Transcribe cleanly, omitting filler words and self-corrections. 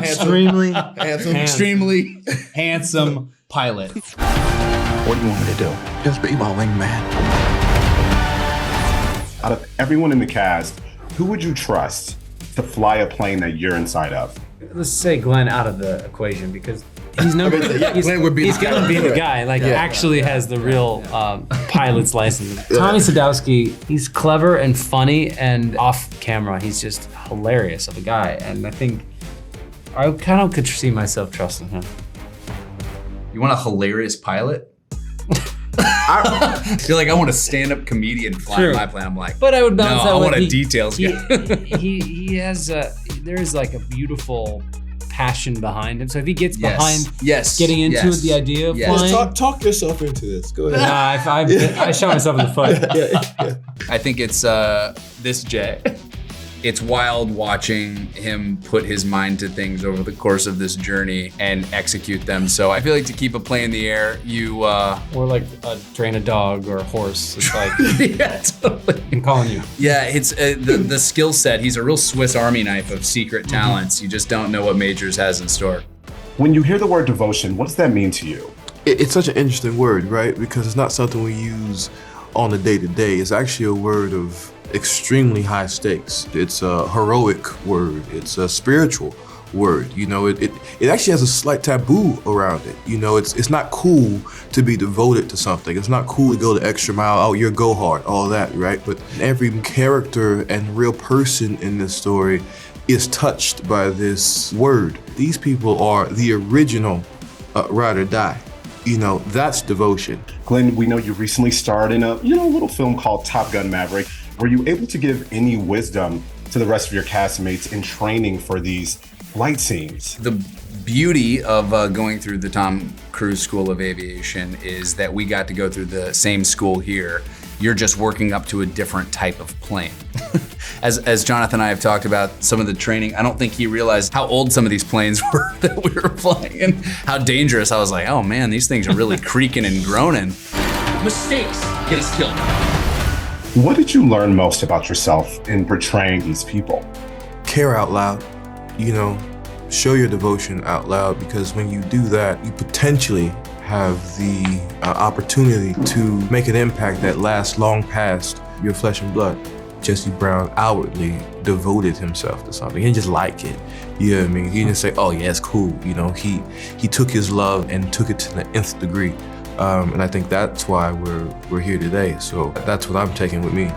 extremely extremely handsome pilot. What do you want me to do? Just be my wingman. Out of everyone in the cast, who would you trust to fly a plane that you're inside of? Let's say Glen out of the equation because he's never. Glen would be he's the guy. gonna be the guy. Actually has the real pilot's license. Tommy Sadowski, he's clever and funny, and off camera, he's just hilarious of a guy. And I think I kind of could see myself trusting him. You want a hilarious pilot? I feel like I want a stand-up comedian flying my plane. I'm like, but I would balance that. I with want a details guy. He has there is like a beautiful passion behind him. So if he gets behind getting into the idea of flying, talk yourself into this. Go ahead. I shot myself in the foot. I think it's this Jay. It's wild watching him put his mind to things over the course of this journey and execute them. So I feel like to keep a plane in the air, you or like train a dog or a horse. It's like yeah, totally. I'm calling you. Yeah, it's the skill set. He's a real Swiss Army knife of secret talents. You just don't know what Majors has in store. When you hear the word devotion, what does that mean to you? It's such an interesting word, right? Because it's not something we use on the day-to-day. It's actually a word of extremely high stakes. It's a heroic word. It's a spiritual word. You know, it actually has a slight taboo around it. You know, it's not cool to be devoted to something. It's not cool to go the extra mile. Oh, you're go hard, all that, right? But every character and real person in this story is touched by this word. These people are the original ride or die. You know, that's devotion. Glen, we know you recently starred in a little film called Top Gun Maverick. Were you able to give any wisdom to the rest of your castmates in training for these flight scenes? The beauty of going through the Tom Cruise School of Aviation is that we got to go through the same school here. You're just working up to a different type of plane. As Jonathan and I have talked about some of the training, I don't think he realized how old some of these planes were that we were flying and how dangerous. I was like, oh man, these things are really creaking and groaning. Mistakes get us killed. What did you learn most about yourself in portraying these people? Care out loud, you know, show your devotion out loud, because when you do that, you potentially have the opportunity to make an impact that lasts long past your flesh and blood. Jesse Brown outwardly devoted himself to something. He didn't just like it, you know what I mean? He didn't say, oh yeah, it's cool, you know, he took his love and took it to the nth degree. And I think that's why we're here today. So that's what I'm taking with me.